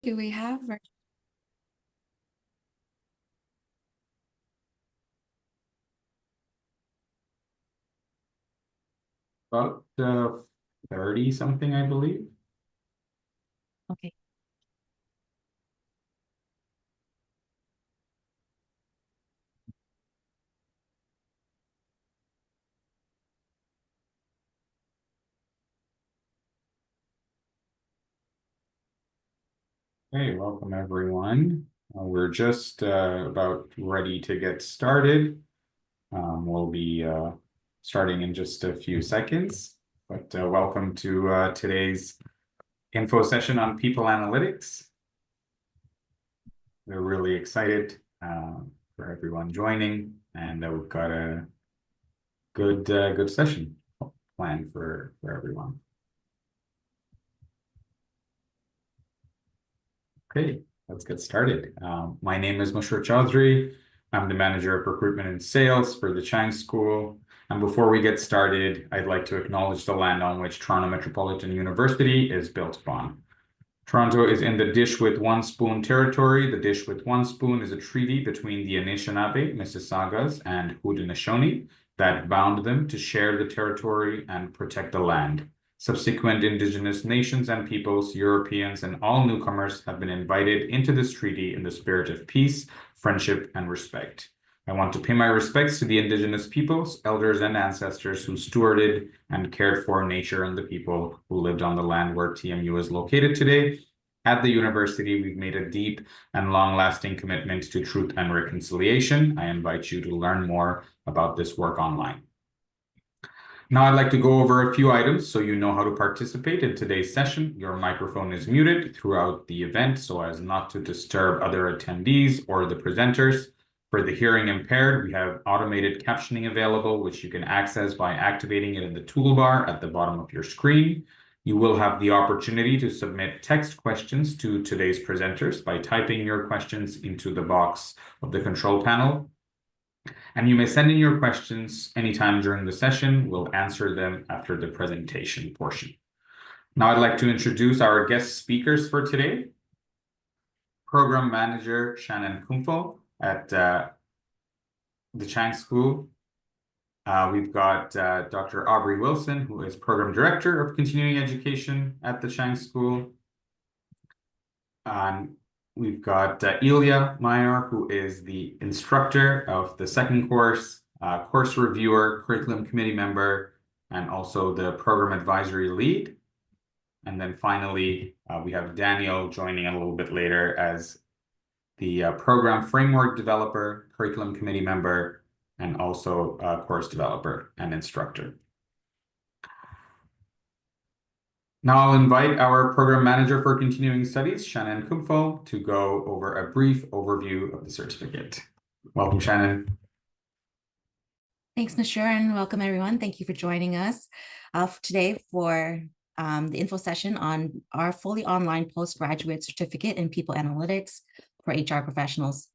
Do we have? About 30 something, I believe. Okay. Hey, welcome everyone. We're just about ready to get started. We'll be starting in just a few seconds, but welcome to today's info session on people analytics. We're really excited for everyone joining, and we've got a good session planned for everyone. Okay, let's get started. My name is Mushar Chaudhry. I'm the manager of recruitment and sales for the Chang School. And before we get started, I'd like to acknowledge the land on which Toronto Metropolitan University is built upon. Toronto is in the Dish with One Spoon territory. The Dish with One Spoon is a treaty between the Anishinaabe, Mississaugas, and Haudenosaunee that bound them to share the territory and protect the land. Subsequent Indigenous nations and peoples, Europeans, and all newcomers have been invited into this treaty in the spirit of peace, friendship, and respect. I want to pay my respects to the Indigenous peoples, elders, and ancestors who stewarded and cared for nature and the people who lived on the land where TMU is located today. At the university, we've made a deep and long-lasting commitment to truth and reconciliation. I invite you to learn more about this work online. Now I'd like to go over a few items so you know how to participate in today's session. Your microphone is muted throughout the event so as not to disturb other attendees or the presenters. For the hearing impaired, we have automated captioning available, which you can access by activating it in the toolbar at the bottom of your screen. You will have the opportunity to submit text questions to today's presenters by typing your questions into the box of the control panel. And you may send in your questions anytime during the session. We'll answer them after the presentation portion. Now I'd like to introduce our guest speakers for today. Program Manager Shannon Kumpel at the Chang School. We've got Dr. Aubrey Wilson, who is Program Director of Continuing Education at the Chang School. We've got Ilya Mayer, who is the instructor of the second course, course reviewer, curriculum committee member, and also the program advisory lead. And then finally, we have Daniel joining a little bit later as the program framework developer, curriculum committee member, and also course developer and instructor. Now I'll invite our program manager for continuing studies, Shannon Kumpel, to go over a brief overview of the certificate. Welcome, Shannon. Thanks, Mushar, and welcome everyone. Thank you for joining us today for the info session on our fully online postgraduate certificate in people analytics for HR professionals.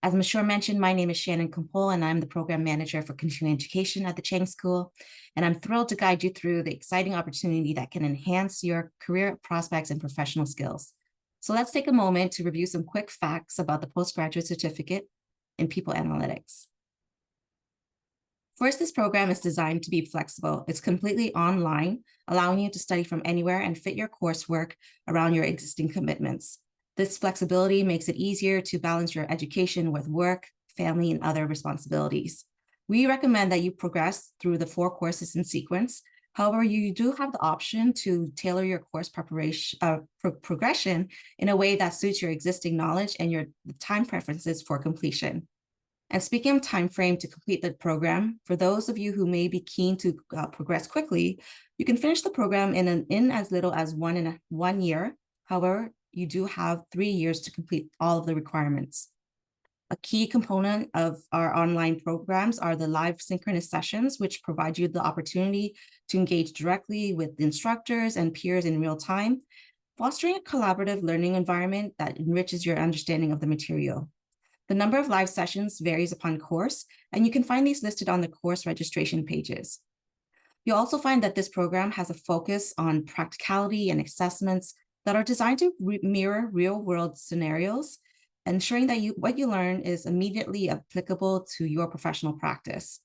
As Mushar mentioned, my name is Shannon Kumpel, and I'm the program manager for continuing education at the Chang School. And I'm thrilled to guide you through the exciting opportunity that can enhance your career prospects and professional skills. So let's take a moment to review some quick facts about the postgraduate certificate in people analytics. First, this program is designed to be flexible. It's completely online, allowing you to study from anywhere and fit your coursework around your existing commitments. This flexibility makes it easier to balance your education with work, family, and other responsibilities. We recommend that you progress through the 4 courses in sequence. However, you do have the option to tailor your course preparation progression in a way that suits your existing knowledge and your time preferences for completion. And speaking of time frame to complete the program, for those of you who may be keen to progress quickly, you can finish the program in as little as 1 year. However, you do have 3 years to complete all of the requirements. A key component of our online programs are the live synchronous sessions, which provide you the opportunity to engage directly with instructors and peers in real time, fostering a collaborative learning environment that enriches your understanding of the material. The number of live sessions varies upon course, and you can find these listed on the course registration pages. You'll also find that this program has a focus on practicality and assessments, that are designed to mirror real-world scenarios, ensuring that what you learn is immediately applicable to your professional practice.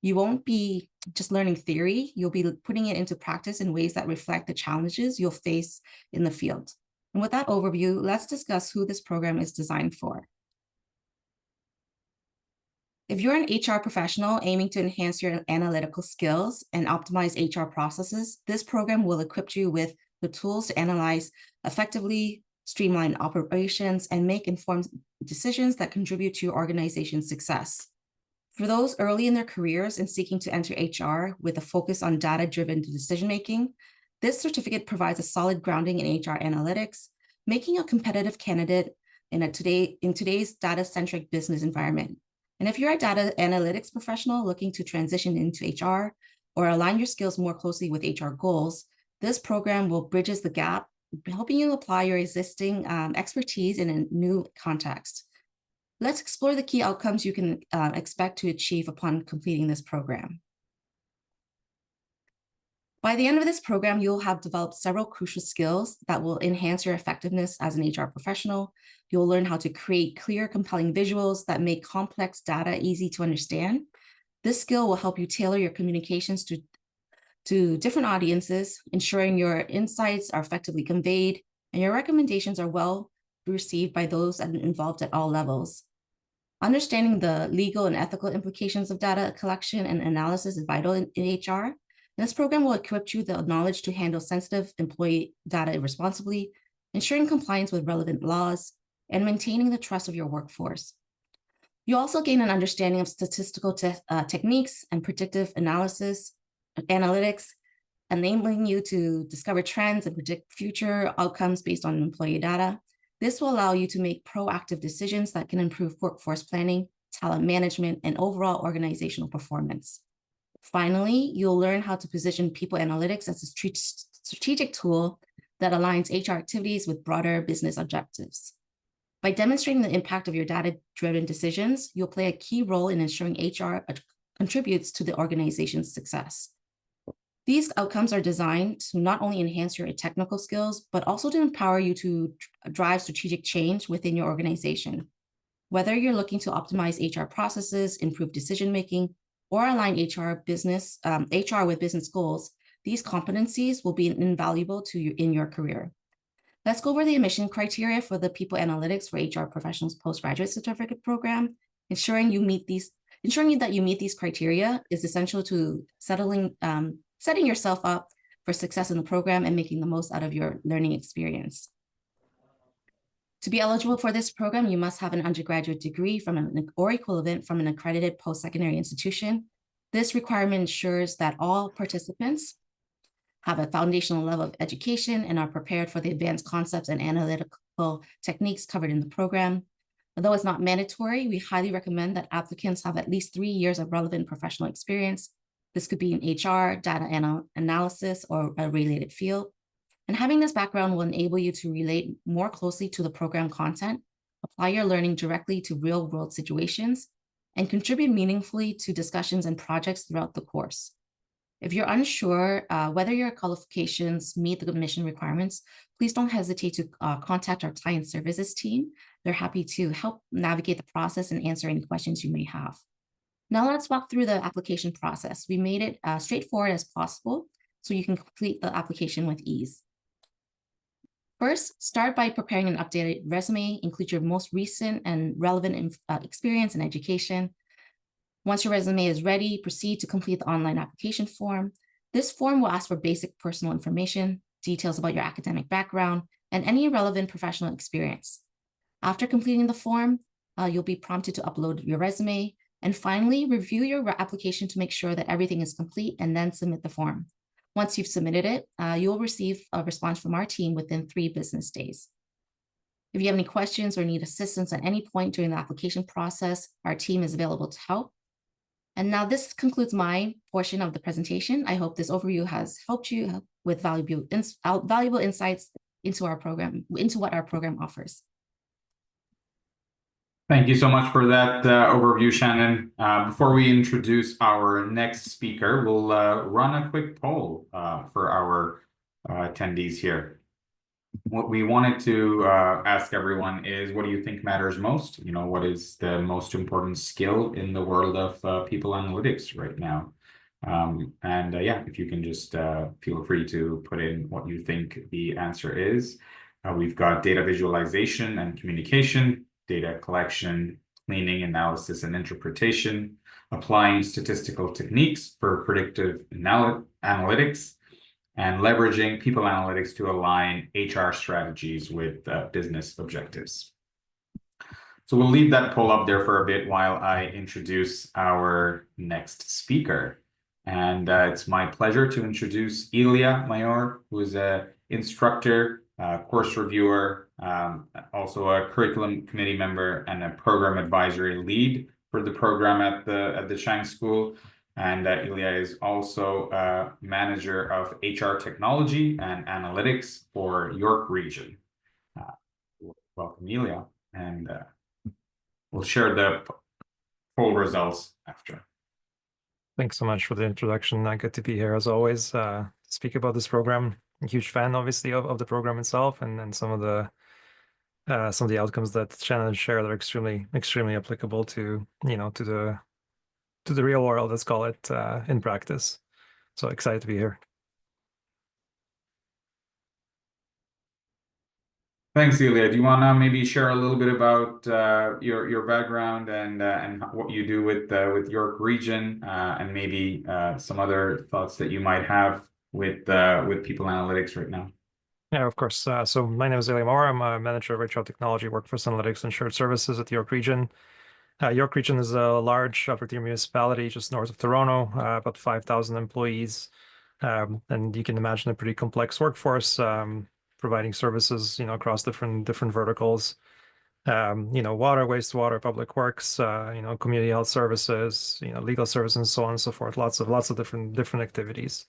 You won't be just learning theory, you'll be putting it into practice in ways that reflect the challenges you'll face in the field. And with that overview, let's discuss who this program is designed for. If you're an HR professional aiming to enhance your analytical skills and optimize HR processes, this program will equip you with the tools to analyze effectively, streamline operations, and make informed decisions that contribute to your organization's success. For those early in their careers and seeking to enter HR with a focus on data-driven decision-making, this certificate provides a solid grounding in HR analytics, making a competitive candidate in today's data-centric business environment. And if you're a data analytics professional looking to transition into HR or align your skills more closely with HR goals, this program will bridge the gap, helping you apply your existing expertise in a new context. Let's explore the key outcomes you can expect to achieve upon completing this program. By the end of this program, you'll have developed several crucial skills that will enhance your effectiveness as an HR professional. You'll learn how to create clear, compelling visuals that make complex data easy to understand. This skill will help you tailor your communications to different audiences, ensuring your insights are effectively conveyed and your recommendations are well received by those involved at all levels. Understanding the legal and ethical implications of data collection and analysis is vital in HR. This program will equip you with the knowledge to handle sensitive employee data responsibly, ensuring compliance with relevant laws, and maintaining the trust of your workforce. You also gain an understanding of statistical techniques and predictive analytics, enabling you to discover trends and predict future outcomes based on employee data. This will allow you to make proactive decisions that can improve workforce planning, talent management, and overall organizational performance. Finally, you'll learn how to position people analytics as a strategic tool that aligns HR activities with broader business objectives. By demonstrating the impact of your data-driven decisions, you'll play a key role in ensuring HR contributes to the organization's success. These outcomes are designed to not only enhance your technical skills, but also to empower you to drive strategic change within your organization. Whether you're looking to optimize HR processes, improve decision-making, or align HR with business goals, these competencies will be invaluable to you in your career. Let's go over the admission criteria for the People Analytics for HR Professionals Postgraduate Certificate Program. Ensuring that you meet these criteria is essential to setting yourself up for success in the program and making the most out of your learning experience. To be eligible for this program, you must have an undergraduate degree or equivalent from an accredited post-secondary institution. This requirement ensures that all participants have a foundational level of education and are prepared for the advanced concepts and analytical techniques covered in the program. Although it's not mandatory, we highly recommend that applicants have at least 3 years of relevant professional experience. This could be in HR, data analysis, or a related field. And having this background will enable you to relate more closely to the program content, apply your learning directly to real-world situations, and contribute meaningfully to discussions and projects throughout the course. If you're unsure whether your qualifications meet the admission requirements, please don't hesitate to contact our client services team. They're happy to help navigate the process and answer any questions you may have. Now let's walk through the application process. We made it straightforward as possible so you can complete the application with ease. First, start by preparing an updated resume. Include your most recent and relevant experience and education. Once your resume is ready, proceed to complete the online application form. This form will ask for basic personal information, details about your academic background, and any relevant professional experience. After completing the form, you'll be prompted to upload your resume. And finally, review your application to make sure that everything is complete and then submit the form. Once you've submitted it, you'll receive a response from our team within 3 business days. If you have any questions or need assistance at any point during the application process, our team is available to help. And now this concludes my portion of the presentation. I hope this overview has helped you with valuable insights into our program, into what our program offers. Thank you so much for that overview, Shannon. Before we introduce our next speaker, we'll run a quick poll for our attendees here. What we wanted to ask everyone is, what do you think matters most? You know, what is the most important skill in the world of people analytics right now? And yeah, if you can just feel free to put in what you think the answer is. We've got data visualization and communication, data collection, cleaning, analysis, and interpretation, applying statistical techniques for predictive analytics, and leveraging people analytics to align HR strategies with business objectives. So we'll leave that poll up there for a bit while I introduce our next speaker. And it's my pleasure to introduce Ilya Mayor, who is an instructor, course reviewer, also a curriculum committee member, and a program advisory lead for the program at the Chang School. And Ilya is also manager of HR technology and analytics for York Region. Welcome, Ilya, and we'll share the poll results after. Thanks so much for the introduction. Good to be here as always. Speak about this program. I'm a huge fan, obviously, of the program itself, and some of the outcomes that Shannon shared are extremely applicable to to the real world, let's call it, in practice. So excited to be here. Thanks, Ilya. Do you want to maybe share a little bit about your background and what you do with York Region, and maybe some other thoughts that you might have with people analytics right now? Yeah, of course. So my name is Ilya Moore. I'm a manager of HR technology, workforce analytics, and shared services at York Region. York Region is a large upper-tier municipality just north of Toronto, about 5,000 employees. And you can imagine a pretty complex workforce, providing services, across different verticals. Water, wastewater, public works, community health services, legal services, and so on and so forth. Lots of different activities.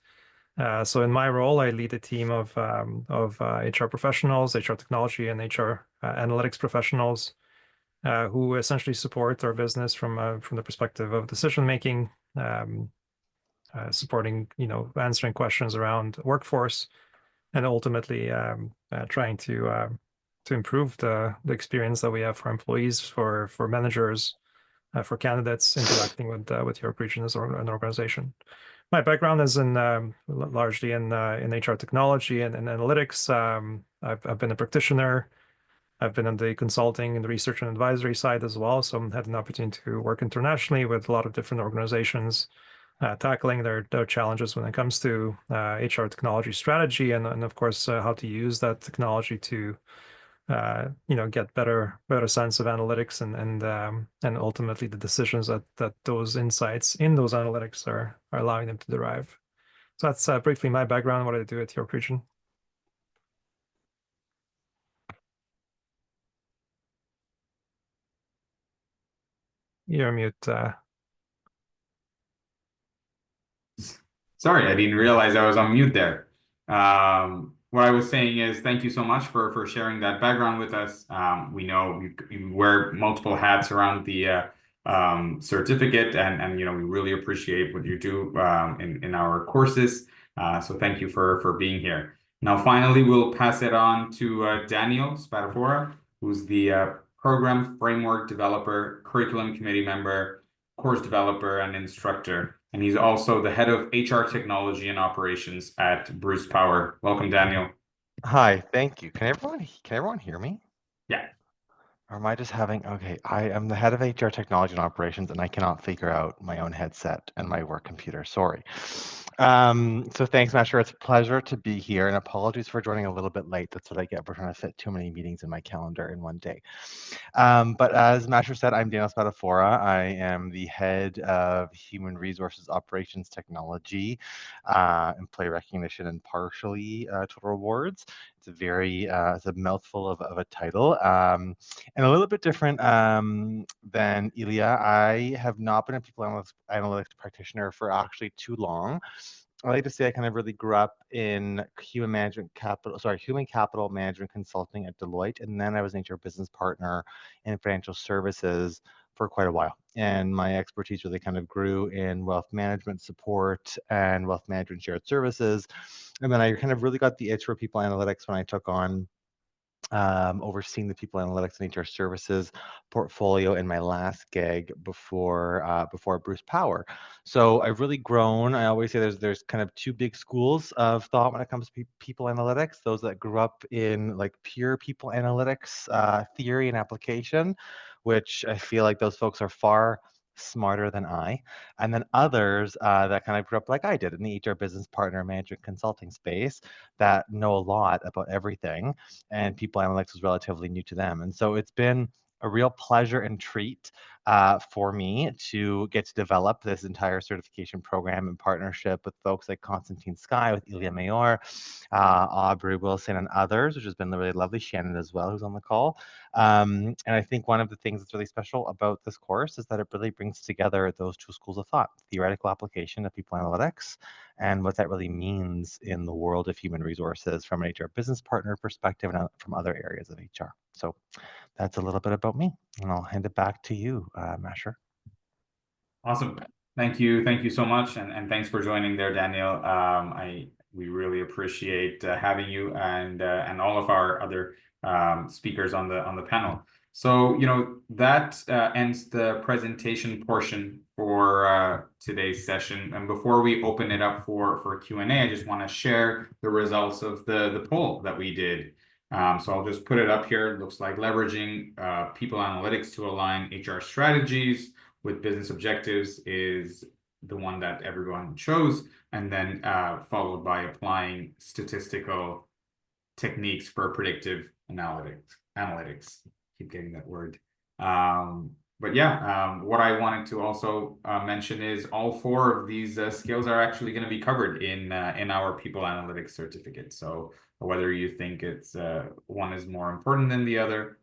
So in my role, I lead a team of HR professionals, HR technology, and HR analytics professionals, who essentially support our business from the perspective of decision making, supporting, answering questions around workforce, and ultimately trying to improve the experience that we have for employees, for managers, for candidates interacting with York Region as an organization. My background is largely in HR technology and analytics. I've been a practitioner. I've been on the consulting and the research and advisory side as well. So I've had an opportunity to work internationally with a lot of different organizations, tackling their challenges when it comes to HR technology strategy, and of course how to use that technology to get better sense of analytics and ultimately the decisions that those insights in those analytics are allowing them to derive. So that's briefly my background, what I do at York Region. You're on mute. Sorry, I didn't realize I was on mute there. What I was saying is thank you so much for sharing that background with us. We know you wear multiple hats around the certificate, and we really appreciate what you do in our courses. So thank you for being here. Now, finally, we'll pass it on to Daniel Spadafora, who's the program framework developer, curriculum committee member, course developer, and instructor. And he's also the head of HR technology and operations at Bruce Power. Welcome, Daniel. Hi, thank you. Can everyone hear me? Yeah. Or am I just having, okay, I am the head of HR technology and operations, and I cannot figure out my own headset and my work computer. Sorry. So thanks, Masher. It's a pleasure to be here, and apologies for joining a little bit late. That's what I get for trying to fit too many meetings in my calendar in one day. But as Masher said, I'm Daniel Spadafora. I am the head of human resources operations technology, employee recognition, and partially total rewards. It's a very it's a mouthful of a title, and a little bit different than Ilya. I have not been a people analytics practitioner for actually too long. I like to say I kind of really grew up in human capital management consulting at Deloitte, and then I was an HR business partner in financial services for quite a while. And my expertise really kind of grew in wealth management support and wealth management shared services. And then I kind of really got the itch for people analytics when I took on overseeing the people analytics and HR services portfolio in my last gig before Bruce Power. So I've really grown. I always say there's kind of two big schools of thought when it comes to people analytics. Those that grew up in like pure people analytics theory and application, which I feel like those folks are far smarter than I, and then others that kind of grew up like I did in the HR business partner management consulting space that know a lot about everything, and people analytics was relatively new to them. And so it's been a real pleasure and treat for me to get to develop this entire certification program in partnership with folks like Constantine Sky, with Ilya Mayor, Aubrey Wilson, and others, which has been really lovely. Shannon as well, who's on the call. And I think one of the things that's really special about this course is that it really brings together those two schools of thought: theoretical application of people analytics and what that really means in the world of human resources from an HR business partner perspective and from other areas of HR. So that's a little bit about me, and I'll hand it back to you, Masher. Awesome. Thank you so much, and thanks for joining there, Daniel. We really appreciate having you and all of our other speakers on the panel. So that ends the presentation portion for today's session. And before we open it up for Q&A, I just want to share the results of the poll that we did. So I'll just put it up here. It looks like leveraging people analytics to align HR strategies with business objectives is the one that everyone chose, and then followed by applying statistical techniques for predictive analytics. Keep getting that word. But yeah, what I wanted to also mention is all four of these skills are actually going to be covered in our people analytics certificate. So whether you think it's one is more important than the other,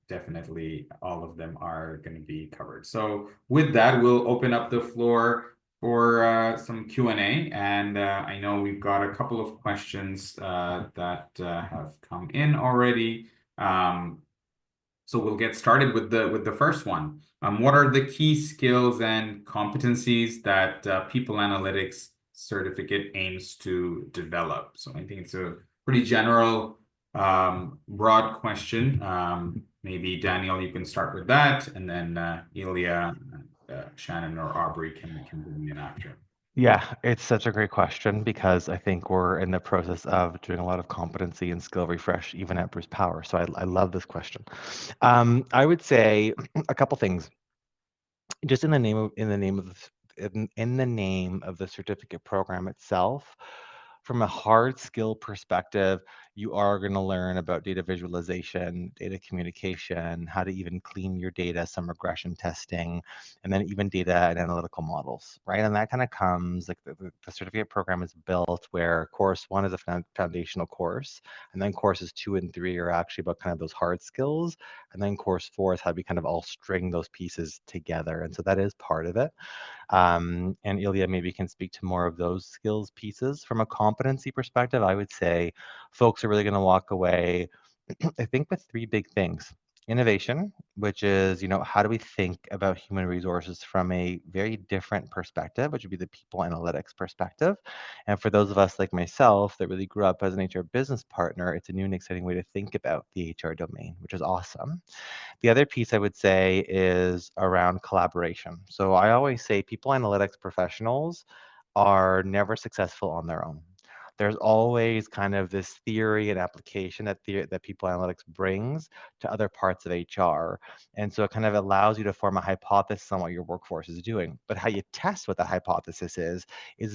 definitely all of them are going to be covered. So with that, we'll open up the floor for some Q&A, and I know we've got a couple of questions that have come in already. So we'll get started with the first one. What are the key skills and competencies that people analytics certificate aims to develop? So I think it's a pretty general, broad question. Maybe Daniel, you can start with that, and then Ilya, Shannon, or Aubrey can bring in after. Yeah, it's such a great question because I think we're in the process of doing a lot of competency and skill refresh even at Bruce Power. So I love this question. I would say a couple things. Just in the name of the certificate program itself, from a hard skill perspective, you are going to learn about data visualization, data communication, how to even clean your data, some regression testing, and then even data and analytical models, right? And that kind of comes, like the certificate program is built where course 1 is a foundational course, and then courses 2 and 3 are actually about kind of those hard skills, and then course 4 is how we kind of all string those pieces together. And so that is part of it. And Ilya maybe can speak to more of those skills pieces. From a competency perspective, I would say folks are really going to walk away, I think, with 3 big things. Innovation, which is, how do we think about human resources from a very different perspective, which would be the people analytics perspective. And for those of us like myself that really grew up as an HR business partner, it's a new and exciting way to think about the HR domain, which is awesome. The other piece I would say is around collaboration. So I always say people analytics professionals are never successful on their own. There's always kind of this theory and application that people analytics brings to other parts of HR. And so it kind of allows you to form a hypothesis on what your workforce is doing. But how you test what that hypothesis is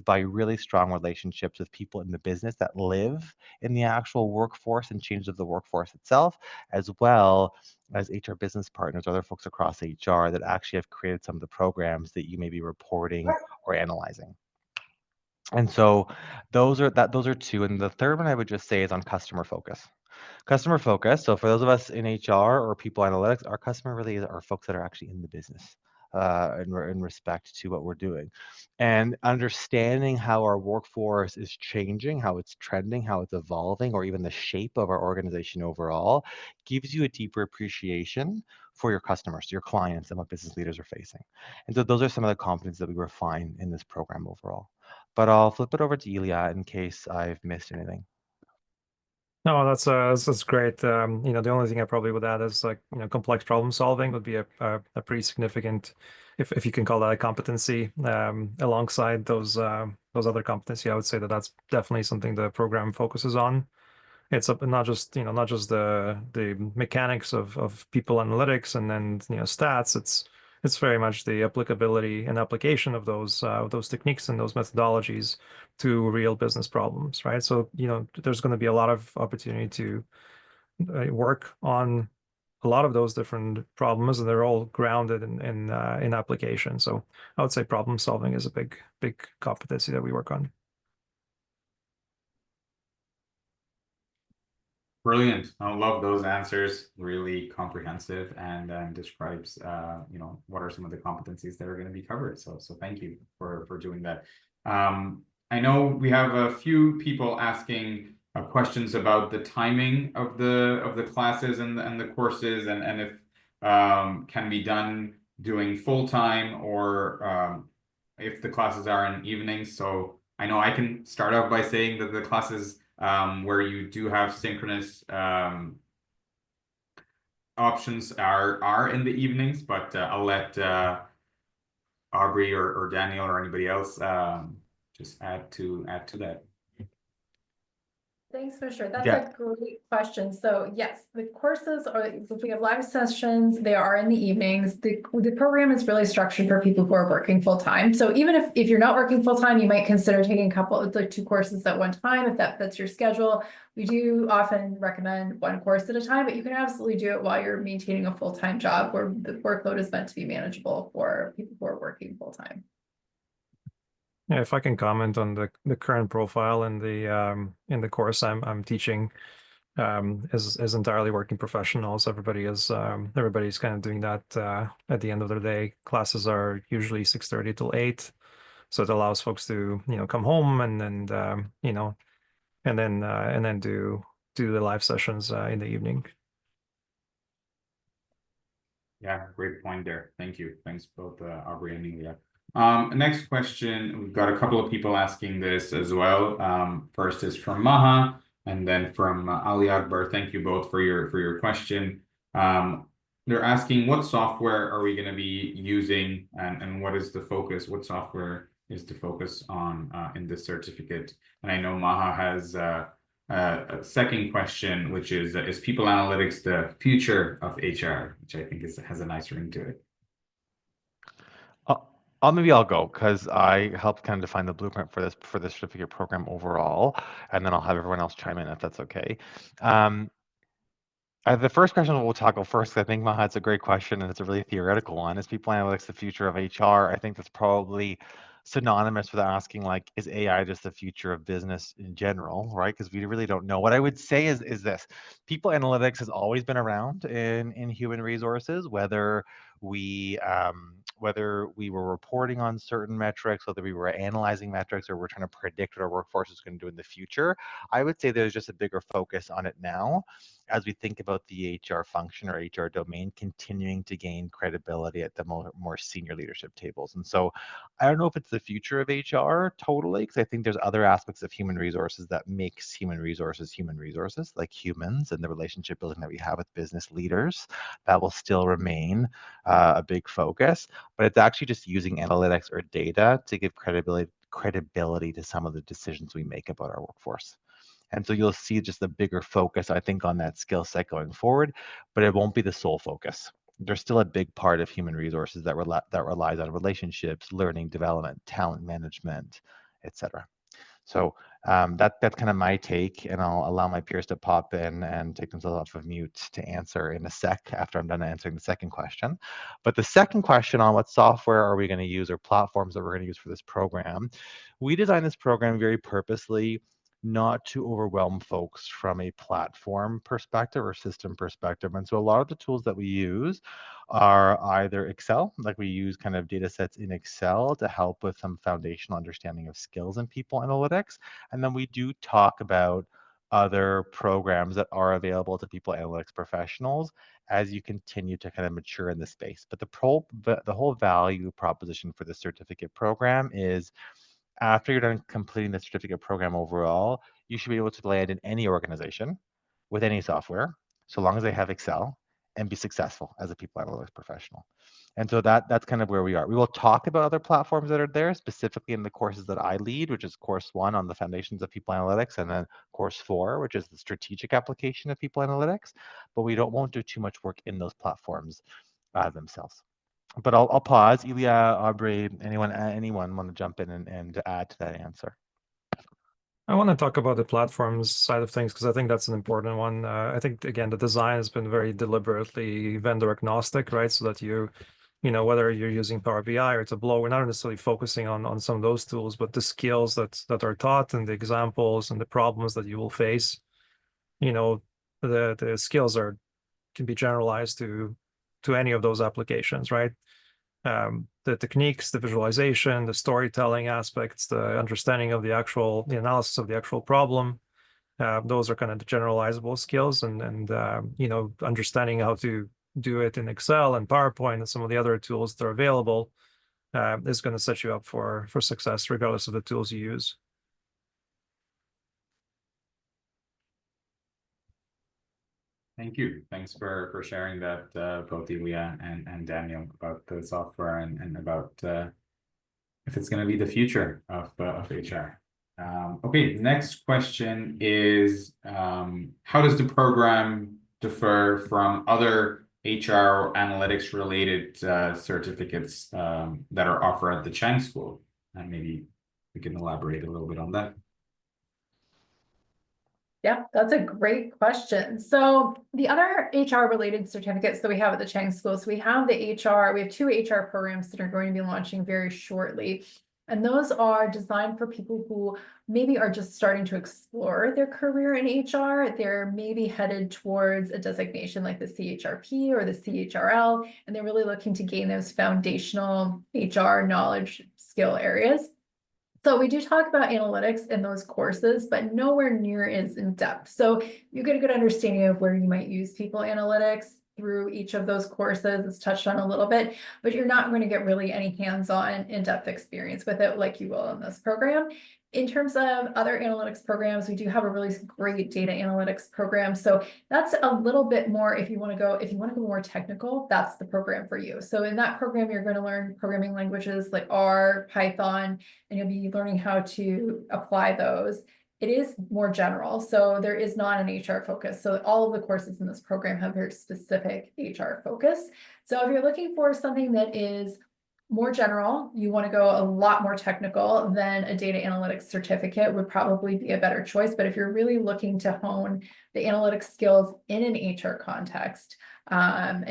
by really strong relationships with people in the business that live in the actual workforce and changes of the workforce itself, as well as HR business partners, other folks across HR that actually have created some of the programs that you may be reporting or analyzing. And so those are 2. And the third one I would just say is on customer focus. Customer focus. So for those of us in HR or people analytics, our customer really are folks that are actually in the business in respect to what we're doing. And understanding how our workforce is changing, how it's trending, how it's evolving, or even the shape of our organization overall gives you a deeper appreciation for your customers, your clients, and what business leaders are facing. And so those are some of the competencies that we refine in this program overall. But I'll flip it over to Ilya in case I've missed anything. No, that's great. You know, the only thing I probably would add is like, you know, complex problem solving would be a pretty significant, if you can call that a competency, alongside those other competency. I would say that that's definitely something the program focuses on. It's not just, you know, not just the mechanics of people analytics and then, you know, stats. It's very much the applicability and application of those techniques and those methodologies to real business problems, right? So, you know, there's going to be a lot of opportunity to work on a lot of those different problems, and they're all grounded in application. So I would say problem solving is a big competency that we work on. Brilliant. I love those answers. Really comprehensive and describes, you know, what are some of the competencies that are going to be covered. So thank you for doing that. I know we have a few people asking questions about the timing of the classes and the courses, and if can be done doing full time, or if the classes are in evenings. So I know I can start off by saying that the classes where you do have synchronous options are in the evenings, but I'll let Aubrey or Daniel or anybody else just add to that. Thanks for sure. That's Yeah. a great question. So yes, the courses are, if we have live sessions, they are in the evenings. The program is really structured for people who are working full time. So even if you're not working full time, you might consider taking a couple of like 2 courses at one time if that fits your schedule. We do often recommend 1 course at a time, but you can absolutely do it while you're maintaining a full-time job where the workload is meant to be manageable for people who are working full time. Yeah, if I can comment on the current profile in the course I'm teaching, is entirely working professionals. Everybody's kind of doing that at the end of the day. Classes are usually 6:30 till 8, so it allows folks to, you know, come home and you know, and then do the live sessions in the evening. Yeah, great point there. Thank you. Thanks both Aubrey and Ilya. Next question, we've got a couple of people asking this as well. First is from Maha, and then from Ali Akbar. Thank you both for your question. They're asking, what software are we going to be using, and what is the focus? What software is the focus on in this certificate? And I know Maha has a second question, which is people analytics the future of HR, which I think has a nice ring to it. Maybe I'll go because I helped kind of define the blueprint for this certificate program overall, and then I'll have everyone else chime in if that's okay. The first question we'll tackle first, I think Maha, it's a great question and it's a really theoretical one. Is people analytics the future of HR? I think that's probably synonymous with asking, like, is AI just the future of business in general, right? Because we really don't know. What I would say is this: people analytics has always been around in human resources, whether we were reporting on certain metrics, whether we were analyzing metrics, or we're trying to predict what our workforce is going to do in the future. I would say there's just a bigger focus on it now as we think about the HR function or HR domain continuing to gain credibility at the more senior leadership tables. And so I don't know if it's the future of HR totally, because I think there's other aspects of human resources that makes human resources, like humans and the relationship building that we have with business leaders. That will still remain a big focus, but it's actually just using analytics or data to give credibility to some of the decisions we make about our workforce. And so you'll see just a bigger focus, I think, on that skill set going forward, but it won't be the sole focus. There's still a big part of human resources that relies on relationships, learning, development, talent management, etc. So that's kind of my take, and I'll allow my peers to pop in and take themselves off of mute to answer in a sec after I'm done answering the second question. But the second question on what software are we going to use or platforms that we're going to use for this program, we designed this program very purposely not to overwhelm folks from a platform perspective or system perspective. And so a lot of the tools that we use are either Excel, like we use kind of data sets in Excel to help with some foundational understanding of skills in people analytics. And then we do talk about other programs that are available to people analytics professionals as you continue to kind of mature in the space. But the whole value proposition for the certificate program is, after you're done completing the certificate program overall, you should be able to land in any organization with any software, so long as they have Excel, and be successful as a people analytics professional. And so that's kind of where we are. We will talk about other platforms that are there, specifically in the courses that I lead, which is course 1 on the foundations of people analytics, and then course 4, which is the strategic application of people analytics. But we won't do too much work in those platforms themselves. But I'll pause. Ilya, Aubrey, anyone want to jump in and add to that answer? I want to talk about the platforms side of things because I think that's an important one. I think, again, the design has been very deliberately vendor agnostic, right? So that you know, whether you're using Power BI or Tableau, we're not necessarily focusing on some of those tools, but the skills that are taught and the examples and the problems that you will face, you know, the skills can be generalized to any of those applications, right? The techniques, the visualization, the storytelling aspects, the understanding of the analysis of the actual problem. Those are kind of the generalizable skills, and you know, understanding how to do it in Excel and PowerPoint and some of the other tools that are available is going to set you up for success, regardless of the tools you use. Thank you. Thanks for sharing that, both Ilya and Daniel, about the software and about if it's going to be the future of HR. Okay, next question is, how does the program differ from other HR analytics related certificates that are offered at the Chang School? And maybe we can elaborate a little bit on that. Yeah, that's a great question. So the other HR related certificates that we have at the Chang School, so we have 2 HR programs that are going to be launching very shortly. And those are designed for people who maybe are just starting to explore their career in HR. They're maybe headed towards a designation like the CHRP or the CHRL, and they're really looking to gain those foundational HR knowledge skill areas. So we do talk about analytics in those courses, but nowhere near as in depth. So you get a good understanding of where you might use people analytics through each of those courses. It's touched on a little bit, but you're not going to get really any hands-on in-depth experience with it like you will in this program. In terms of other analytics programs, we do have a really great data analytics program. So that's a little bit more, if you want to go more technical, that's the program for you. So in that program, you're going to learn programming languages like R, Python, and you'll be learning how to apply those. It is more general, so there is not an HR focus. So all of the courses in this program have very specific HR focus. So if you're looking for something that is more general, you want to go a lot more technical, then a data analytics certificate would probably be a better choice. But if you're really looking to hone the analytics skills in an HR context, and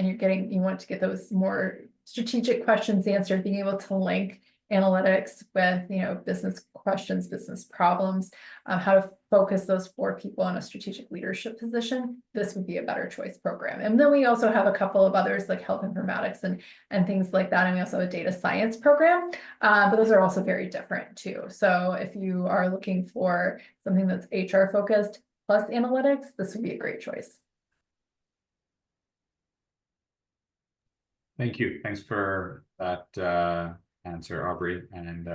you want to get those more strategic questions answered, being able to link analytics with, you know, business questions, business problems, how to focus those for people in a strategic leadership position, this would be a better choice program. And then we also have a couple of others like health informatics and things like that. And we also have a data science program, but those are also very different too. So if you are looking for something that's HR focused plus analytics, this would be a great choice. Thank you. Thanks for that answer, Aubrey, and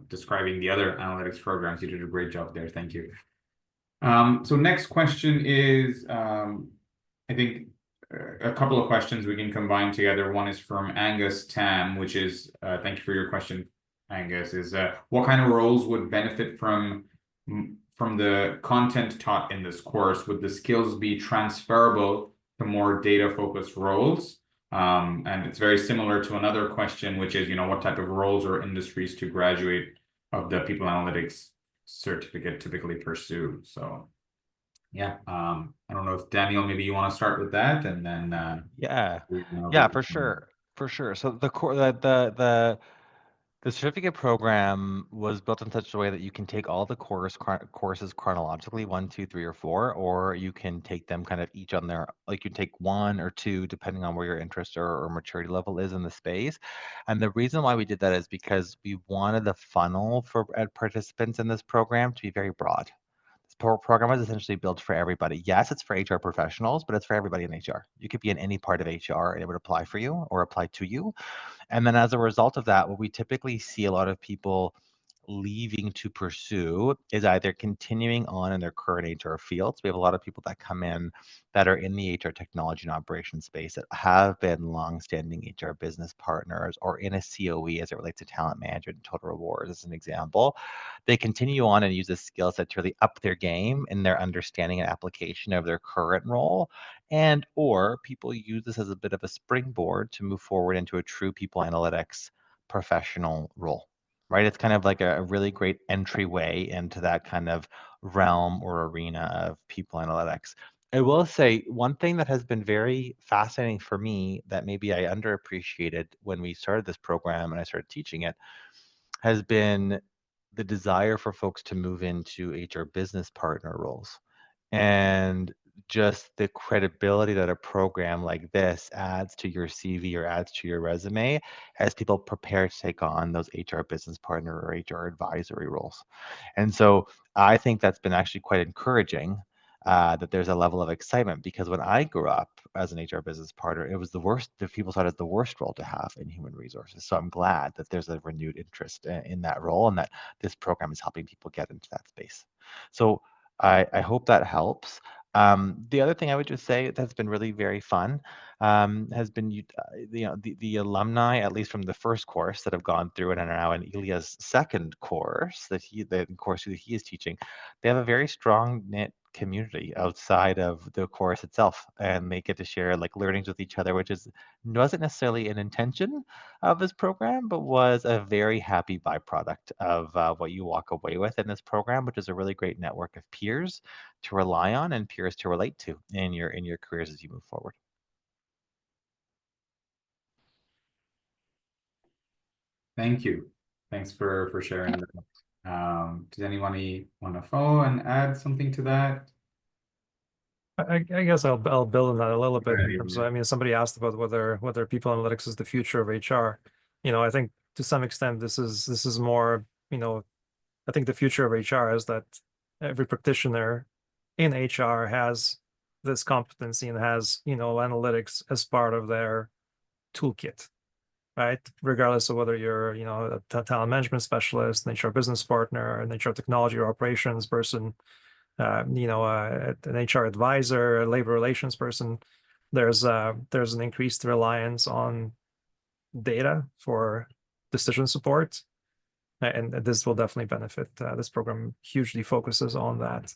describing the other analytics programs. You did a great job there. Thank you. So next question is, I think a couple of questions we can combine together. One is from Angus Tam, which is, thank you for your question, Angus, is what kind of roles would benefit from the content taught in this course? Would the skills be transferable to more data-focused roles? And it's very similar to another question, which is, what type of roles or industries to graduate of the people analytics certificate typically pursue? So yeah, I don't know if Daniel, maybe you want to start with that, and then yeah, for sure. So the certificate program was built in such a way that you can take all the courses chronologically, 1, 2, 3, or 4, or you can take them kind of each on their, like you take 1 or 2, depending on where your interest or maturity level is in the space. And the reason why we did that is because we wanted the funnel for participants in this program to be very broad. This program is essentially built for everybody. Yes, it's for HR professionals, but it's for everybody in HR. You could be in any part of HR and it would apply for you or apply to you. And then as a result of that, what we typically see a lot of people leaving to pursue is either continuing on in their current HR fields. We have a lot of people that come in that are in the HR technology and operations space that have been longstanding HR business partners or in a COE as it relates to talent management and total rewards, as an example. They continue on and use this skill set to really up their game in their understanding and application of their current role. And or people use this as a bit of a springboard to move forward into a true people analytics professional role, right? It's kind of like a really great entryway into that kind of realm or arena of people analytics. I will say one thing that has been very fascinating for me that maybe I underappreciated when we started this program and I started teaching it has been the desire for folks to move into HR business partner roles and just the credibility that a program like this adds to your CV or adds to your resume as people prepare to take on those HR business partner or HR advisory roles. And so I think that's been actually quite encouraging, that there's a level of excitement, because when I grew up as an HR business partner, it was the worst, the people thought it was the worst role to have in human resources. So I'm glad that there's a renewed interest in that role and that this program is helping people get into that space. So I hope that helps. The other thing I would just say that's been really very fun has been the alumni, at least from the first course that have gone through it and are now in Ilya's second course, the course that he is teaching. They have a very strong knit community outside of the course itself, and they get to share like learnings with each other, which wasn't necessarily an intention of this program, but was a very happy byproduct of what you walk away with in this program, which is a really great network of peers to rely on and peers to relate to in your careers as you move forward. Thank you. Thanks for sharing that. Does anybody want to follow and add something to that? I guess I'll build on that a little bit in Right, terms yeah. of, I mean, somebody asked about whether people analytics is the future of HR. I think to some extent this is more, I think the future of HR is that every practitioner in HR has this competency and has, analytics as part of their toolkit, right? Regardless of whether you're, a talent management specialist, an HR business partner, an HR technology or operations person, an HR advisor, a labor relations person. There's an increased reliance on data for decision support, and this will definitely benefit. This program hugely focuses on that.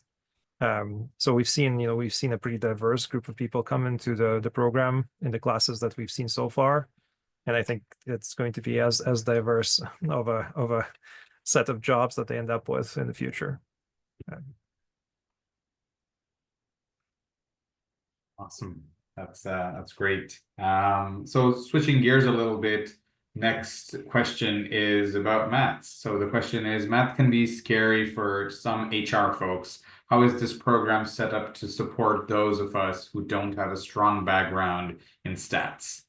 So we've seen a pretty diverse group of people come into the program in the classes that we've seen so far, and I think it's going to be as diverse of a set of jobs that they end up with in the future. Awesome. That's great. So switching gears a little bit, next question is about maths. So the question is, math can be scary for some HR folks. How is this program set up to support those of us who don't have a strong background in stats?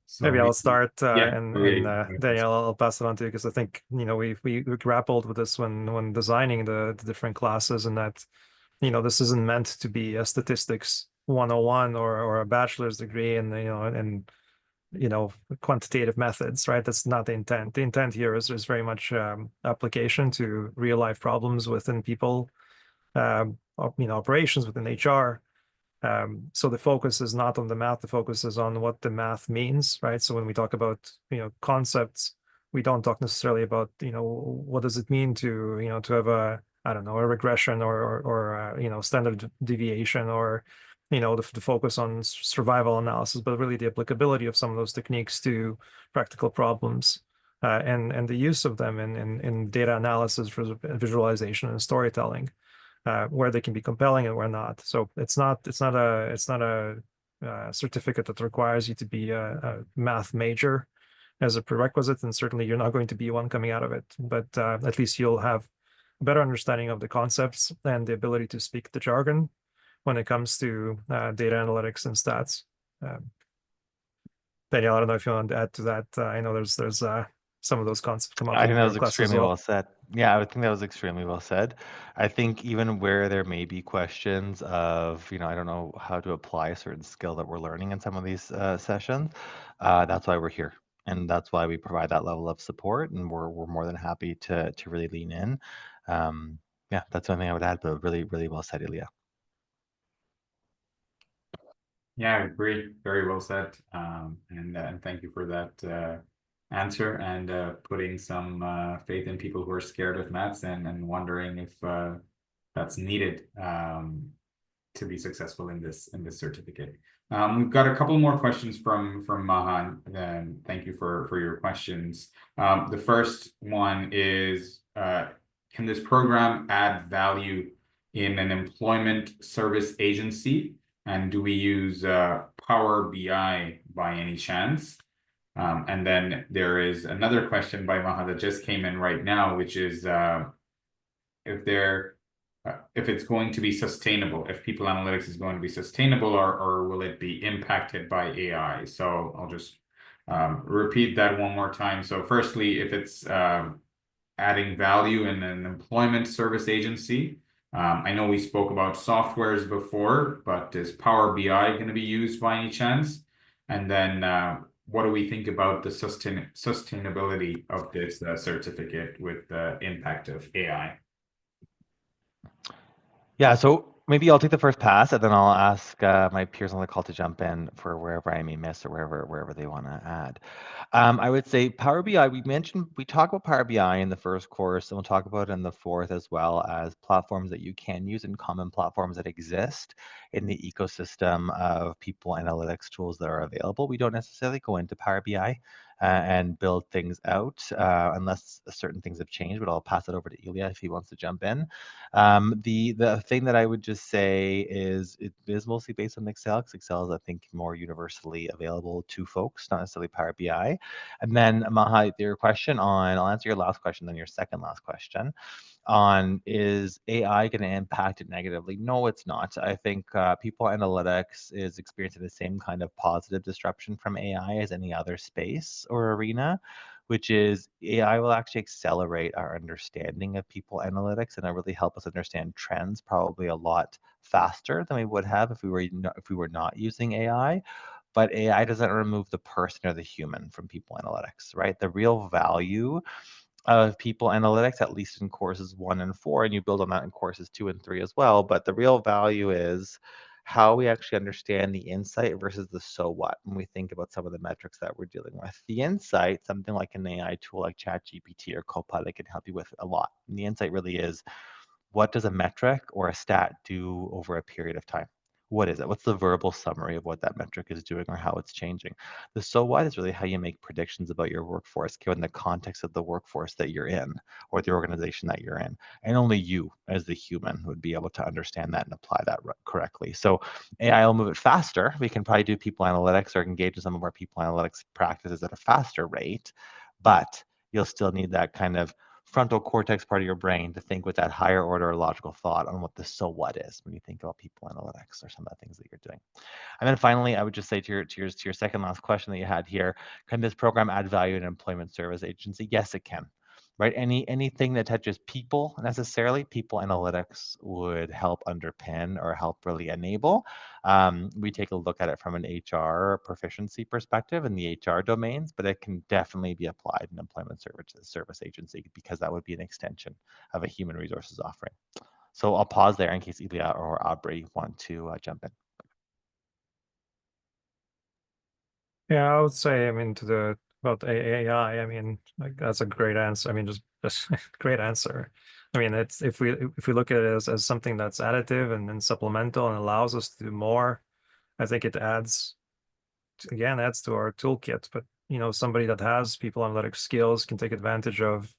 So Maybe I'll start, yeah, and okay. Danielle, I'll pass it on to you, because I think we grappled with this when designing the different classes, and that this isn't meant to be a statistics 101 or a bachelor's degree and quantitative methods, right? That's not the intent. The intent here is very much application to real life problems within people, operations within HR. So the focus is not on the math, the focus is on what the math means, right? So when we talk about, concepts, we don't talk necessarily about, what does it mean to, to have I don't know, a regression or standard deviation, or, the focus on survival analysis, but really the applicability of some of those techniques to practical problems, and the use of them in data analysis, visualization, and storytelling. Where they can be compelling and where not. So it's not a certificate that requires you to be a math major as a prerequisite, and certainly you're not going to be one coming out of it. But at least you'll have a better understanding of the concepts and the ability to speak the jargon when it comes to data analytics and stats. Danielle, I don't know if you want to add to that. I know there's some of those concepts come up I in think that your was class as extremely well. well said. Yeah, I would think that was extremely well said. I think even where there may be questions of, I don't know how to apply a certain skill that we're learning in some of these sessions, that's why we're here. and that's why we provide that level of support, and we're more than happy to really lean in. Yeah, that's the only thing I would add, but really, really well said, Ilya. Yeah, I agree. Very well said. And thank you for that answer and putting some faith in people who are scared of maths and wondering if that's needed to be successful in this certificate. We've got a couple more questions from Mahan. Then thank you for your questions. The first one is, can this program add value in an employment service agency? And do we use Power BI by any chance? And then there is another question by Maha that just came in right now, which is if it's going to be sustainable, if People Analytics is going to be sustainable, or will it be impacted by AI? So I'll just repeat that one more time. So firstly, if it's adding value in an employment service agency, I know we spoke about softwares before, but is Power BI going to be used by any chance? And then what do we think about the sustainability of this certificate with the impact of AI? Yeah, so maybe I'll take the first pass, and then I'll ask my peers on the call to jump in for wherever I may miss or wherever they want to add. I would say Power BI, we talk about Power BI in the first course, and we'll talk about it in the fourth, as well as platforms that you can use and common platforms that exist in the ecosystem of people analytics tools that are available. We don't necessarily go into Power BI and build things out unless certain things have changed, but I'll pass it over to Ilya if he wants to jump in. The thing that I would just say is it is mostly based on Excel, because Excel is, I think, more universally available to folks, not necessarily Power BI. And then Maha, your question on, I'll answer your last question, then your second last question on, is AI going to impact it negatively? No, it's not. I think People Analytics is experiencing the same kind of positive disruption from AI as any other space or arena, which is AI will actually accelerate our understanding of people analytics and really help us understand trends probably a lot faster than we would have if we were not using AI. But AI doesn't remove the person or the human from people analytics, right? The real value of people analytics, at least in courses 1 and 4, and you build on that in courses 2 and 3 as well. But the real value is how we actually understand the insight versus the so what when we think about some of the metrics that we're dealing with. The insight, something like an AI tool like ChatGPT or Copilot can help you with a lot. And the insight really is, what does a metric or a stat do over a period of time? What is it? What's the verbal summary of what that metric is doing or how it's changing? The so what is really how you make predictions about your workforce given the context of the workforce that you're in or the organization that you're in. And only you as the human would be able to understand that and apply that correctly. So AI will move it faster. We can probably do people analytics or engage in some of our people analytics practices at a faster rate, but you'll still need that kind of frontal cortex part of your brain to think with that higher order logical thought on what the so what is when you think about people analytics or some of the things that you're doing. And then finally, I would just say to your second last question that you had here, can this program add value in an employment service agency? Yes, it can. Right? Anything that touches people necessarily, people analytics would help underpin or help really enable. We take a look at it from an HR proficiency perspective in the HR domains, but it can definitely be applied in employment service agency because that would be an extension of a human resources offering. So I'll pause there in case Ilya or Aubrey want to jump in. Yeah, I would say, I mean, about AI, I mean, like that's a great answer. I mean, just great answer. I mean, it's if we look at it as something that's additive and supplemental and allows us to do more, I think it adds to our toolkit. But somebody that has people analytics skills can take advantage of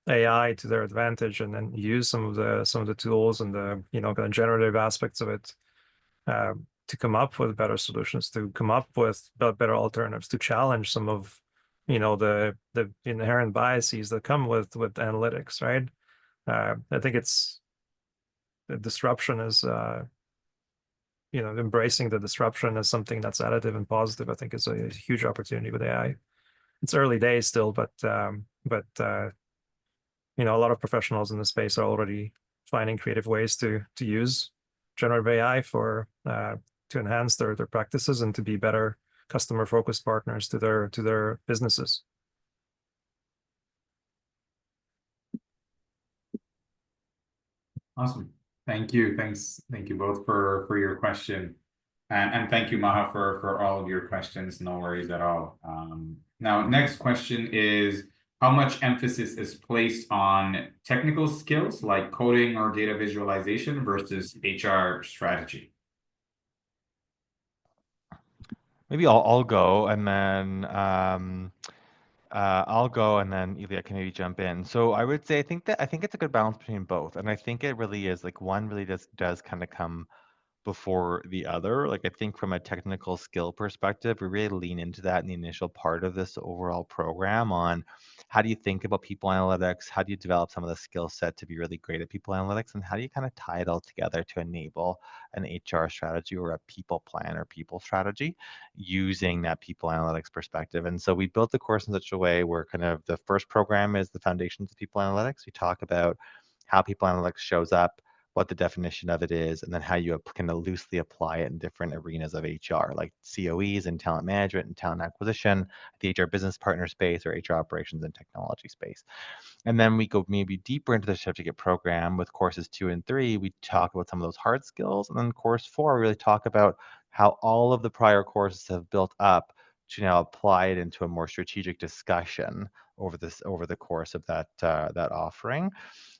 AI to their advantage and then use some of the tools and the kind of generative aspects of it to come up with better solutions, to come up with better alternatives, to challenge some of the inherent biases that come with analytics, right? I think the disruption is embracing the disruption as something that's additive and positive. I think is a huge opportunity with AI. It's early days still, but a lot of professionals in the space are already finding creative ways to use generative AI to enhance their practices and to be better customer focused partners to their businesses. Awesome. Thank you. Thank you both for your question. And thank you, Maha, for all of your questions. No worries at all. Now, next question is, how much emphasis is placed on technical skills like coding or data visualization versus HR strategy? Maybe I'll go, and then I'll go, and then Ilya can maybe jump in. So I would say I think it's a good balance between both, and I think it really is like one really does kind of come before the other. Like I think from a technical skill perspective, we really lean into that in the initial part of this overall program on how do you think about people analytics, how do you develop some of the skill set to be really great at people analytics, and how do you kind of tie it all together to enable an HR strategy or a people plan or people strategy using that people analytics perspective. And so we built the course in such a way where kind of the first program is the foundations of people analytics. We talk about how people analytics shows up, what the definition of it is, and then how you kind of loosely apply it in different arenas of HR, like COEs and talent management and talent acquisition, the HR business partner space, or HR operations and technology space. And then we go maybe deeper into the certificate program with courses 2 and 3. We talk about some of those hard skills. And then course 4, we really talk about how all of the prior courses have built up to now apply it into a more strategic discussion over the course of that offering,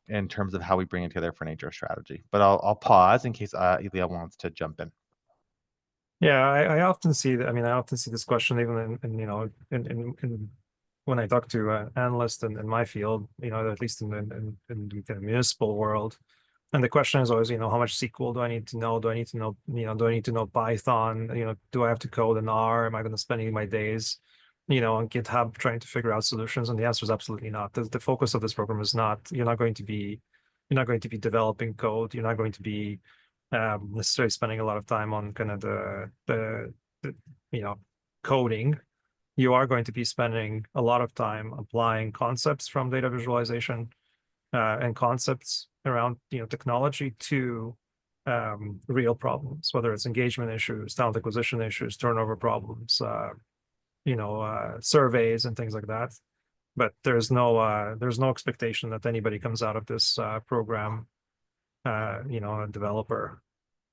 in terms of how we bring it together for an HR strategy. But I'll pause in case Ilya wants to jump in. Yeah, I often see that. I mean, I often see this question even in when I talk to analysts in my field, at least in the kind of municipal world. And the question is always, how much SQL do I need to know? Do I need to know, do I need to know Python? Do I have to code in R? Am I going to spend my days, on GitHub trying to figure out solutions? And the answer is absolutely not. The focus of this program is not, you're not going to be developing code. You're not going to be necessarily spending a lot of time on kind of the coding. You are going to be spending a lot of time applying concepts from data visualization and concepts around technology to real problems, whether it's engagement issues, talent acquisition issues, turnover problems, surveys and things like that. But there's no expectation that anybody comes out of this program a developer,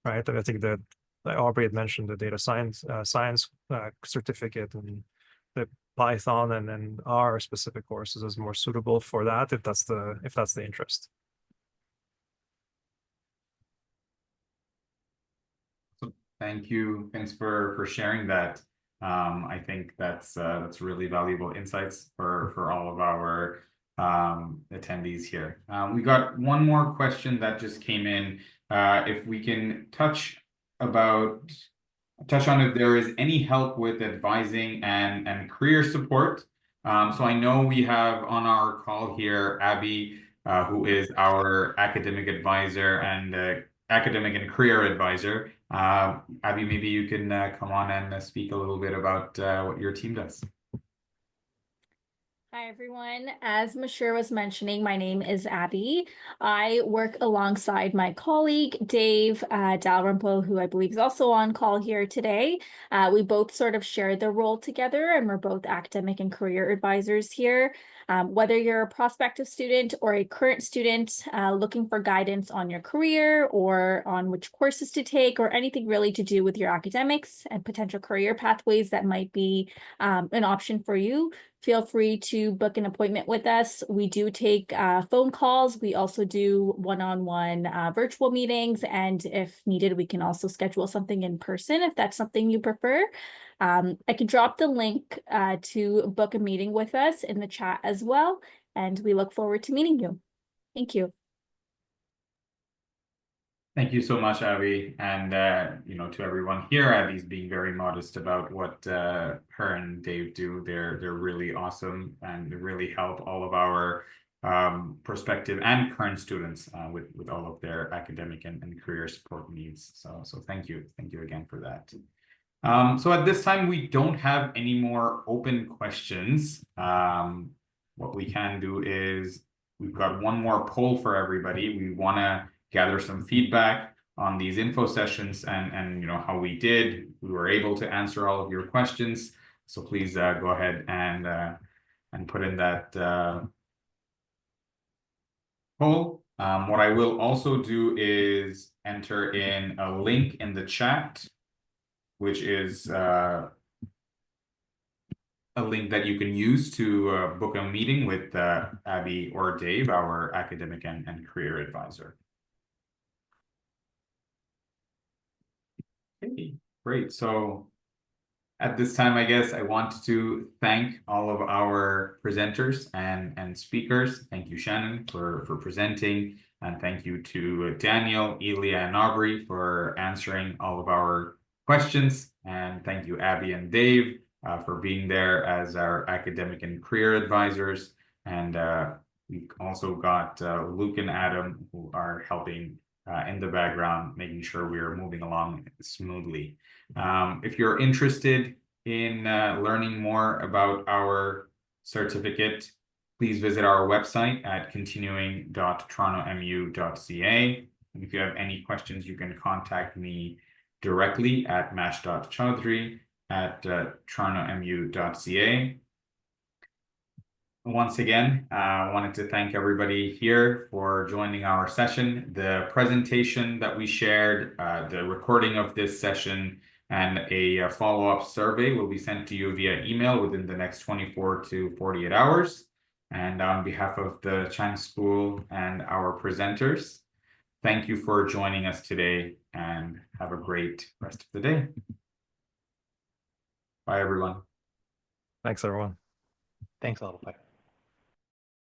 right? And I think that Aubrey had mentioned the data science certificate, and the Python and R specific courses is more suitable for that if that's the interest. Thank you. Thanks for sharing that. I think that's really valuable insights for all of our attendees here. We got one more question that just came in. If we can touch on if there is any help with advising and career support. So I know we have on our call here Abby, who is our academic advisor and academic and career advisor. Abby, maybe you can come on and speak a little bit about what your team does. Hi, everyone. As Mashur was mentioning, my name is Abby. I work alongside my colleague, Dave Dalrymple, who I believe is also on call here today. We both sort of share the role together, and we're both academic and career advisors here. Whether you're a prospective student or a current student looking for guidance on your career or on which courses to take or anything really to do with your academics and potential career pathways that might be an option for you, feel free to book an appointment with us. We do take phone calls. We also do one-on-one virtual meetings. And if needed, we can also schedule something in person if that's something you prefer. I can drop the link to book a meeting with us in the chat as well. And we look forward to meeting you. Thank you. Thank you so much, Abby. And, to everyone here, Abby's being very modest about what her and Dave do. They're really awesome and really help all of our prospective and current students with all of their academic and career support needs. So thank you. Thank you again for that. So at this time, we don't have any more open questions. What we can do is we've got one more poll for everybody. We want to gather some feedback on these info sessions and you know how we did. We were able to answer all of your questions. So please go ahead and put in that poll. What I will also do is enter in a link in the chat, which is a link that you can use to book a meeting with Abby or Dave, our academic and career advisor. Okay, great. So at this time, I guess I want to thank all of our presenters and speakers. Thank you, Shannon, for presenting. And thank you to Daniel, Elia, and Aubrey for answering all of our questions. And thank you, Abby and Dave, for being there as our academic and career advisors. And we've also got Luke and Adam, who are helping in the background, making sure we are moving along smoothly. If you're interested in learning more about our certificate, please visit our website at continuing.torontomu.ca. And if you have any questions, you can contact me directly at mash.chaudhry@torontomu.ca. Once again, I wanted to thank everybody here for joining our session. The presentation that we shared, the recording of this session, and a follow-up survey will be sent to you via email within the next 24 to 48 hours. And on behalf of the Chang School and our presenters, thank you for joining us today and have a great rest of the day. Bye, everyone. Thanks, everyone. Thanks a lot. Bye.